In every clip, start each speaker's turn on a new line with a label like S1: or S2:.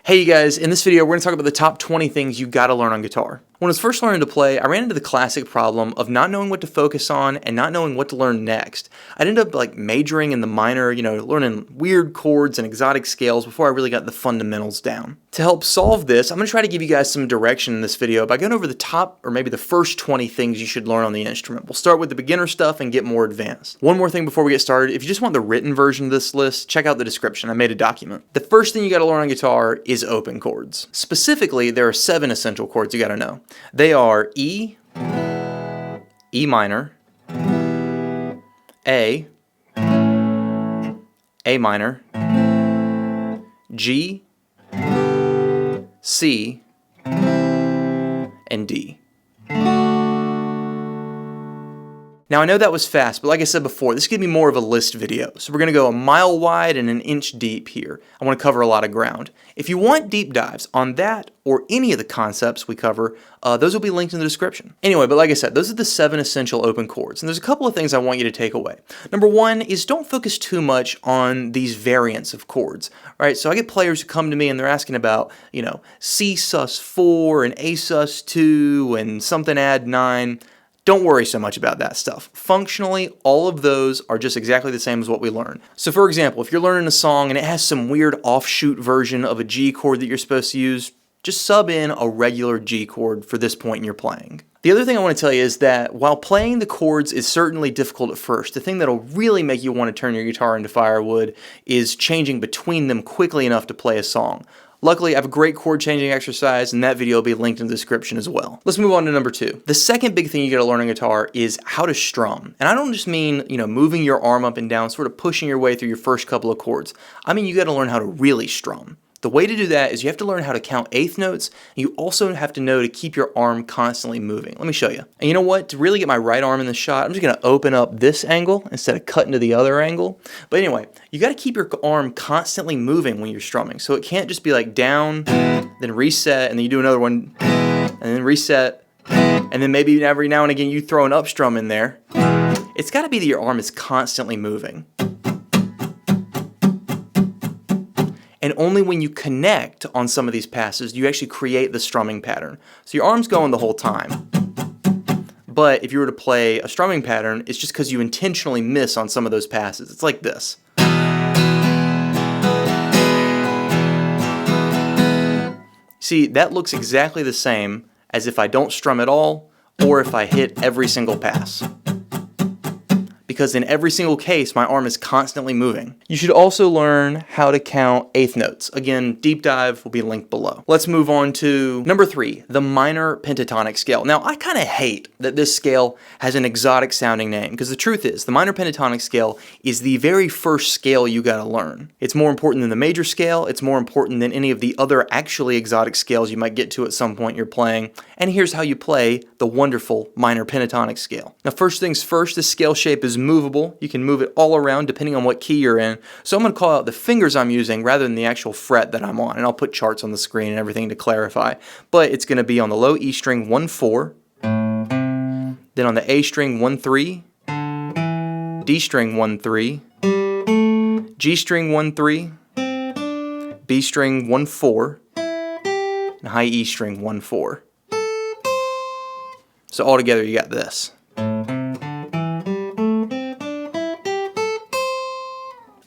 S1: Hey you guys, in this video we're going to talk about the top 20 things you gotta learn on guitar. When I was first learning to play, I ran into the classic problem of not knowing what to focus on and not knowing what to learn next. I'd end up majoring in the minor, learning weird chords and exotic scales before I really got the fundamentals down. To help solve this, I'm going to try to give you guys some direction in this video by going over the top or maybe the first 20 things you should learn on the instrument. We'll start with the beginner stuff and get more advanced. One more thing before we get started, if you just want the written version of this list, check out the description. I made a document. The first thing you got to learn on guitar is open chords. Specifically, there are 7 essential chords you got to know. They are E, E minor, A minor, G, C, and D. Now I know that was fast, but like I said before, this is going to be more of a list video. So we're going to go a mile wide and an inch deep here. I want to cover a lot of ground. If you want deep dives on that or any of the concepts we cover, those will be linked in the description. Anyway, but like I said, those are the 7 essential open chords. And there's a couple of things I want you to take away. Number one is don't focus too much on these variants of chords. Right? So I get players who come to me and they're asking about, C sus4 and A sus2 and something add 9. Don't worry so much about that stuff. Functionally, all of those are just exactly the same as what we learn. So for example, if you're learning a song and it has some weird offshoot version of a G chord that you're supposed to use, just sub in a regular G chord for this point in your playing. The other thing I want to tell you is that while playing the chords is certainly difficult at first, the thing that'll really make you want to turn your guitar into firewood is changing between them quickly enough to play a song. Luckily, I have a great chord changing exercise, and that video will be linked in the description as well. Let's move on to number 2. The second big thing you gotta learn on guitar is how to strum. And I don't just mean, moving your arm up and down, sort of pushing your way through your first couple of chords. I mean, you gotta learn how to really strum. The way to do that is you have to learn how to count eighth notes, and you also have to know to keep your arm constantly moving. Let me show you. And you know what? To really get my right arm in the shot, I'm just going to open up this angle instead of cutting to the other angle. But anyway, you got to keep your arm constantly moving when you're strumming. So it can't just be like down, then reset, and then you do another one, and then reset, and then maybe every now and again you throw an up strum in there. It's got to be that your arm is constantly moving. And only when you connect on some of these passes do you actually create the strumming pattern. So your arm's going the whole time. But if you were to play a strumming pattern, it's just because you intentionally miss on some of those passes. It's like this. See, that looks exactly the same as if I don't strum at all or if I hit every single pass. Because in every single case, my arm is constantly moving. You should also learn how to count eighth notes. Again, deep dive will be linked below. Let's move on to number 3, the minor pentatonic scale. Now, I kind of hate that this scale has an exotic sounding name, because the truth is, the minor pentatonic scale is the very first scale you gotta learn. It's more important than the major scale, it's more important than any of the other actually exotic scales you might get to at some point you're playing, and here's how you play the wonderful minor pentatonic scale. Now, first things first, this scale shape is movable. You can move it all around depending on what key you're in. So I'm going to call out the fingers I'm using rather than the actual fret that I'm on. And I'll put charts on the screen and everything to clarify. But it's going to be on the low E string 1-4, then on the A string 1-3, D string 1-3, G string 1-3, B string 1-4, and high E string 1-4. So altogether you got this.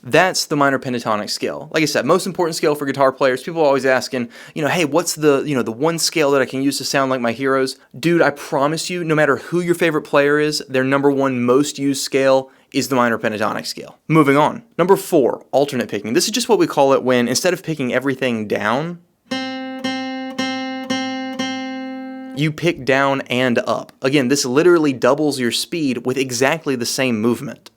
S1: That's the minor pentatonic scale. Like I said, most important scale for guitar players. People are always asking, hey, what's the, the one scale that I can use to sound like my heroes? Dude, I promise you, no matter who your favorite player is, their number 1 most used scale is the minor pentatonic scale. Moving on. Number 4, alternate picking. This is just what we call it when, instead of picking everything down, you pick down and up. Again, this literally doubles your speed with exactly the same movement.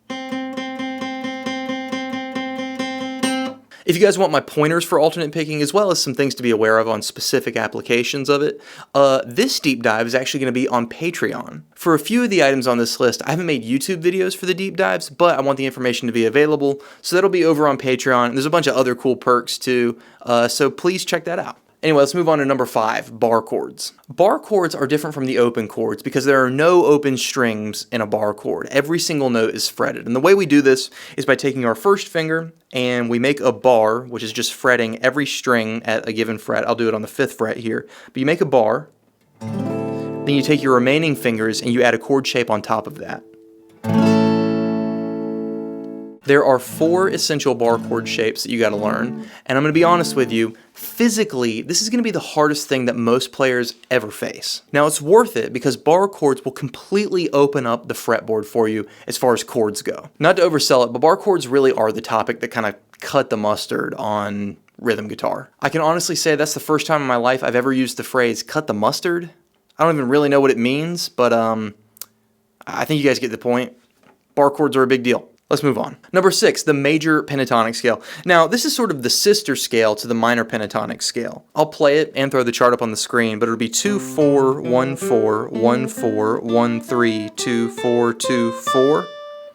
S1: If you guys want my pointers for alternate picking as well as some things to be aware of on specific applications of it, this deep dive is actually going to be on Patreon. For a few of the items on this list, I haven't made YouTube videos for the deep dives, but I want the information to be available, so that'll be over on Patreon. There's a bunch of other cool perks too, so please check that out. Anyway, let's move on to number 5, bar chords. Bar chords are different from the open chords because there are no open strings in a bar chord. Every single note is fretted. And the way we do this is by taking our first finger and we make a bar, which is just fretting every string at a given fret. I'll do it on the 5th fret here. But you make a bar, then you take your remaining fingers and you add a chord shape on top of that. There are 4 essential bar chord shapes that you got to learn, and I'm going to be honest with you, physically, this is going to be the hardest thing that most players ever face. Now, it's worth it because bar chords will completely open up the fretboard for you as far as chords go. Not to oversell it, but bar chords really are the topic that kind of cut the mustard on rhythm guitar. I can honestly say that's the first time in my life I've ever used the phrase cut the mustard. I don't even really know what it means, but I think you guys get the point. Bar chords are a big deal. Let's move on. Number 6, the major pentatonic scale. Now, this is sort of the sister scale to the minor pentatonic scale. I'll play it and throw the chart up on the screen, but it'll be 2, 4, 1, 4, 1, 4, 1, 3, 2, 4, 2, 4.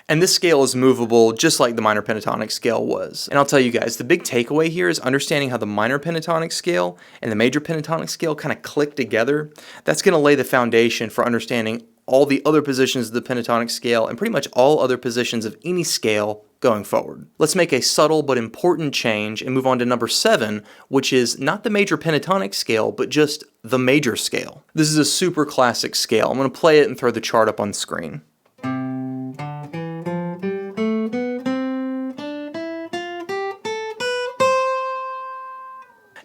S1: And this scale is movable just like the minor pentatonic scale was. And I'll tell you guys, the big takeaway here is understanding how the minor pentatonic scale and the major pentatonic scale kind of click together. That's going to lay the foundation for understanding all the other positions of the pentatonic scale and pretty much all other positions of any scale going forward. Let's make a subtle but important change and move on to number 7, which is not the major pentatonic scale, but just the major scale. This is a super classic scale. I'm going to play it and throw the chart up on screen.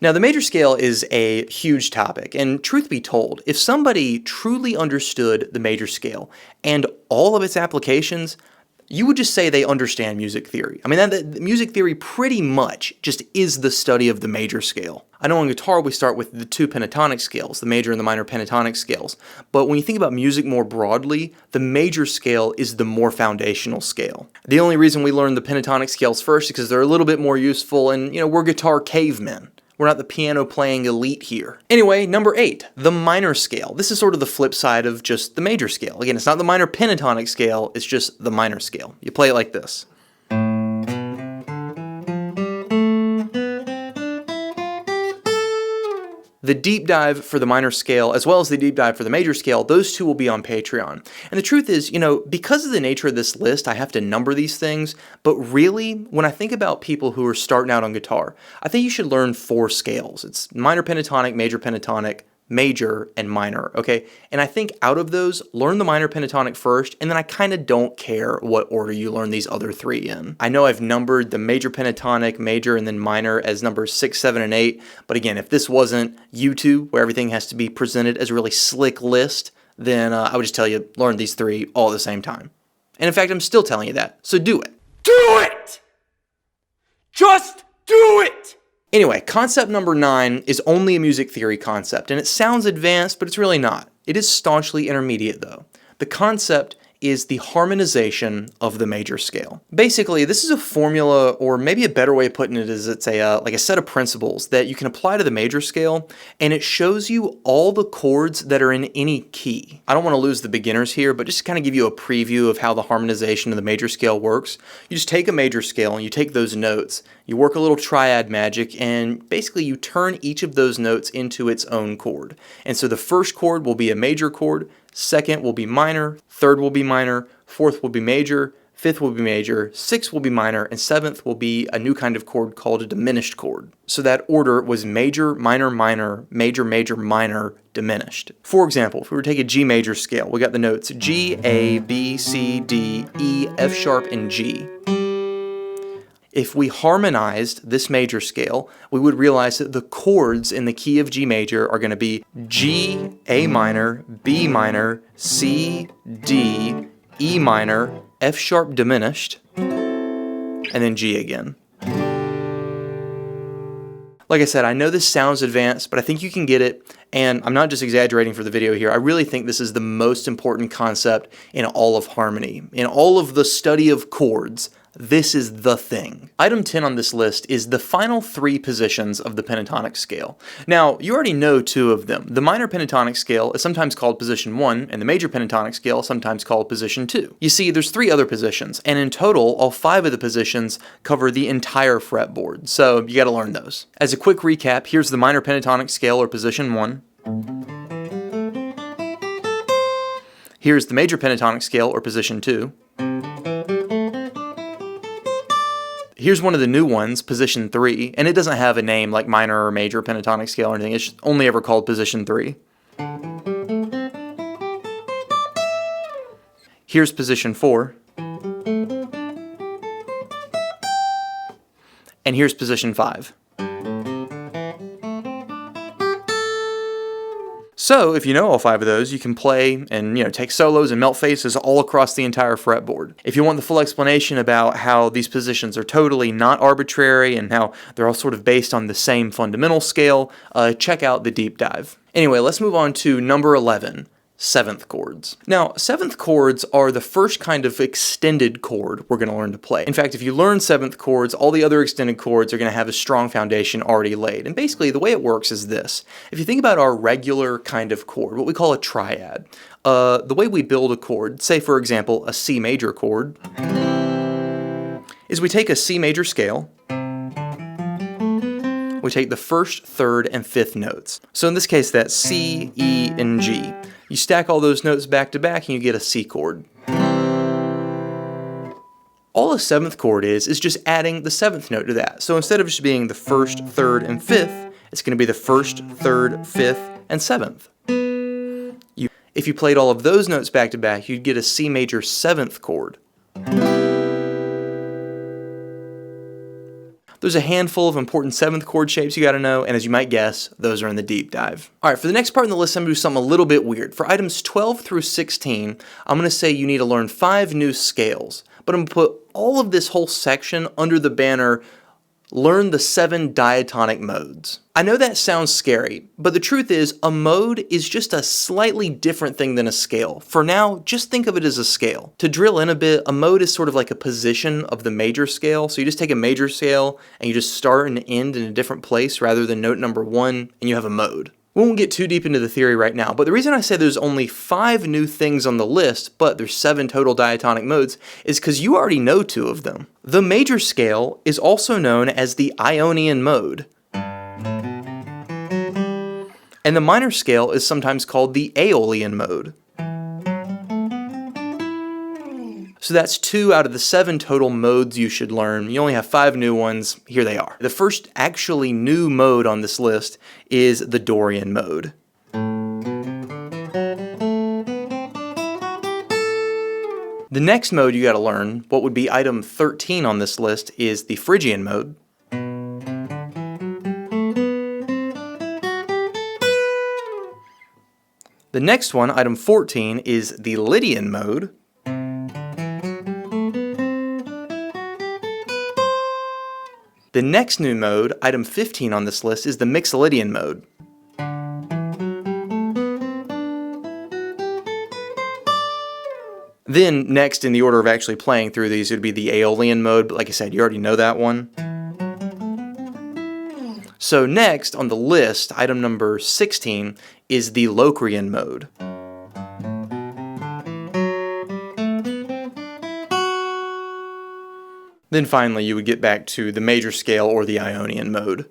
S1: Now, the major scale is a huge topic, and truth be told, if somebody truly understood the major scale and all of its applications, you would just say they understand music theory. I mean, the music theory pretty much just is the study of the major scale. I know on guitar we start with the 2 pentatonic scales, the major and the minor pentatonic scales, but when you think about music more broadly, the major scale is the more foundational scale. The only reason we learn the pentatonic scales first is because they're a little bit more useful, and we're guitar cavemen. We're not the piano-playing elite here. Anyway, number 8, the minor scale. This is sort of the flip side of just the major scale. Again, it's not the minor pentatonic scale, it's just the minor scale. You play it like this. The deep dive for the minor scale, as well as the deep dive for the major scale, those 2 will be on Patreon. And the truth is, because of the nature of this list, I have to number these things, but really, when I think about people who are starting out on guitar, I think you should learn 4 scales. It's minor pentatonic, major, and minor, okay? And I think out of those, learn the minor pentatonic first, and then I kind of don't care what order you learn these other 3 in. I know I've numbered the major pentatonic, major, and then minor as numbers 6, 7, and 8, but again, if this wasn't YouTube, where everything has to be presented as a really slick list, then I would just tell you, learn these 3 all at the same time. And in fact, I'm still telling you that, so do it. Do it! Just do it! Anyway, concept number 9 is only a music theory concept, and it sounds advanced, but it's really not. It is staunchly intermediate, though. The concept is the harmonization of the major scale. Basically, this is a formula, or maybe a better way of putting it is it's like a set of principles that you can apply to the major scale, and it shows you all the chords that are in any key. I don't want to lose the beginners here, but just to kind of give you a preview of how the harmonization of the major scale works, you just take a major scale and you take those notes, you work a little triad magic, and basically you turn each of those notes into its own chord. And so the first chord will be a major chord, second will be minor, third will be minor, fourth will be major, fifth will be major, sixth will be minor, and seventh will be a new kind of chord called a diminished chord. So that order was major, minor, minor, major, major, minor, diminished. For example, if we were to take a G major scale, we got the notes G, A, B, C, D, E, F sharp, and G. If we harmonized this major scale, we would realize that the chords in the key of G major are going to be G, A minor, B minor, C, D, E minor, F sharp diminished, and then G again. Like I said, I know this sounds advanced, but I think you can get it, and I'm not just exaggerating for the video here. I really think this is the most important concept in all of harmony. In all of the study of chords, this is the thing. Item 10 on this list is the final 3 positions of the pentatonic scale. Now, you already know 2 of them. The minor pentatonic scale is sometimes called position 1, and the major pentatonic scale is sometimes called position 2. You see, there's 3 other positions, and in total, all 5 of the positions cover the entire fretboard, so you gotta learn those. As a quick recap, here's the minor pentatonic scale, or position 1. Here's the major pentatonic scale, or position 2. Here's one of the new ones, position 3, and it doesn't have a name like minor or major pentatonic scale or anything, it's only ever called position 3. Here's position 4. And here's position 5. So, if you know all 5 of those, you can play and take solos and melt faces all across the entire fretboard. If you want the full explanation about how these positions are totally not arbitrary and how they're all sort of based on the same fundamental scale, check out the deep dive. Anyway, let's move on to number 11. 7th chords. Now, 7th chords are the first kind of extended chord we're going to learn to play. In fact, if you learn 7th chords, all the other extended chords are going to have a strong foundation already laid. And basically, the way it works is this. If you think about our regular kind of chord, what we call a triad, the way we build a chord, say for example, a C major chord, is we take a C major scale, we take the 1st, 3rd, and 5th notes. So in this case, that's C, E, and G. You stack all those notes back to back and you get a C chord. All a 7th chord is just adding the 7th note to that. So instead of just being the 1st, 3rd, and 5th, it's going to be the 1st, 3rd, 5th, and 7th. If you played all of those notes back to back, you'd get a C major 7th chord. There's a handful of important 7th chord shapes you gotta know, and as you might guess, those are in the deep dive. Alright, for the next part in the list, I'm gonna do something a little bit weird. For items 12 through 16, I'm gonna say you need to learn 5 new scales, but I'm gonna put all of this whole section under the banner, learn the 7 diatonic modes. I know that sounds scary, but the truth is, a mode is just a slightly different thing than a scale. For now, just think of it as a scale. To drill in a bit, a mode is sort of like a position of the major scale, so you just take a major scale and you just start and end in a different place rather than note number 1, and you have a mode. We won't get too deep into the theory right now, but the reason I say there's only 5 new things on the list, but there's 7 total diatonic modes, is because you already know 2 of them. The major scale is also known as the Ionian mode, and the minor scale is sometimes called the Aeolian mode. So that's 2 out of the 7 total modes you should learn. You only have 5 new ones. Here they are. The first actually new mode on this list is the Dorian mode. The next mode you gotta learn, what would be item 13 on this list, is the Phrygian mode. The next one, item 14, is the Lydian mode. The next new mode, item 15 on this list, is the Mixolydian mode. Then, next in the order of actually playing through these, it would be the Aeolian mode, but like I said, you already know that one. So next on the list, item number 16, is the Locrian mode. Then finally you would get back to the major scale or the Ionian mode.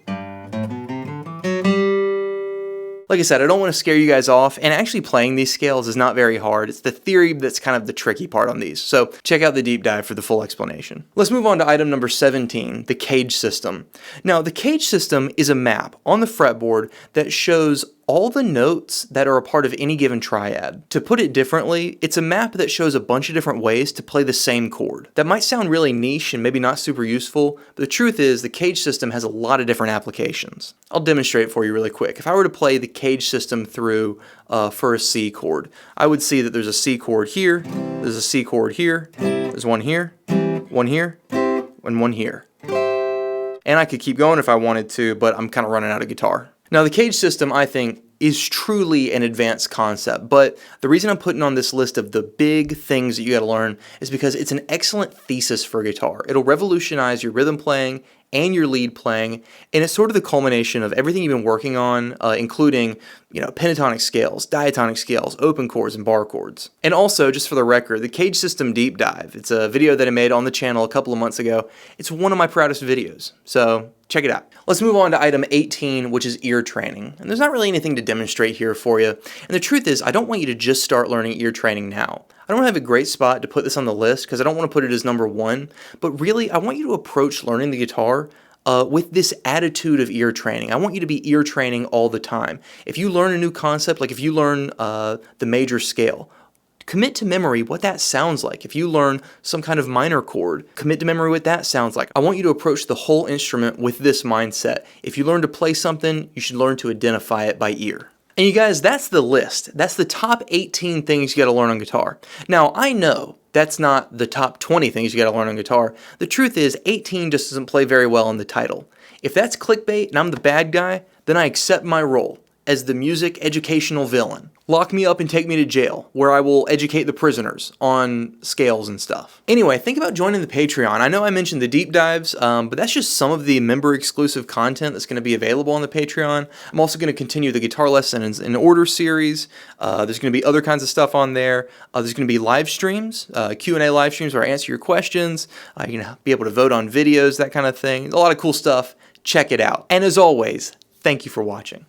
S1: Like I said, I don't want to scare you guys off, and actually playing these scales is not very hard. It's the theory that's kind of the tricky part on these. So check out the deep dive for the full explanation. Let's move on to item number 17, the cage system. Now, the cage system is a map on the fretboard that shows all the notes that are a part of any given triad. To put it differently, it's a map that shows a bunch of different ways to play the same chord. That might sound really niche and maybe not super useful, but the truth is the cage system has a lot of different applications. I'll demonstrate it for you really quick. If I were to play the cage system through for a C chord, I would see that there's a C chord here, there's a C chord here, there's one here, and one here. And I could keep going if I wanted to, but I'm kind of running out of guitar. Now the cage system, I think, is truly an advanced concept, but the reason I'm putting on this list of the big things that you gotta learn is because it's an excellent thesis for guitar. It'll revolutionize your rhythm playing and your lead playing, and it's sort of the culmination of everything you've been working on, including, pentatonic scales, diatonic scales, open chords, and bar chords. And also, just for the record, the Cage System Deep Dive, it's a video that I made on the channel a couple of months ago. It's one of my proudest videos, so check it out. Let's move on to item 18, which is ear training. And there's not really anything to demonstrate here for you. And the truth is, I don't want you to just start learning ear training now. I don't have a great spot to put this on the list because I don't want to put it as number one, but really I want you to approach learning the guitar with this attitude of ear training. I want you to be ear training all the time. If you learn a new concept, like if you learn the major scale, commit to memory what that sounds like. If you learn some kind of minor chord, commit to memory what that sounds like. I want you to approach the whole instrument with this mindset. If you learn to play something, you should learn to identify it by ear. And you guys, that's the list. That's the top 18 things you gotta learn on guitar. Now, I know that's not the top 20 things you gotta learn on guitar. The truth is, 18 just doesn't play very well in the title. If that's clickbait and I'm the bad guy, then I accept my role as the music educational villain. Lock me up and take me to jail, where I will educate the prisoners on scales and stuff. Anyway, think about joining the Patreon. I know I mentioned the deep dives, but that's just some of the member-exclusive content that's going to be available on the Patreon. I'm also going to continue the guitar lessons in order series. There's going to be other kinds of stuff on there. There's going to be live streams, Q&A live streams where I answer your questions. You're going to be able to vote on videos, that kind of thing. A lot of cool stuff. Check it out. And as always, thank you for watching.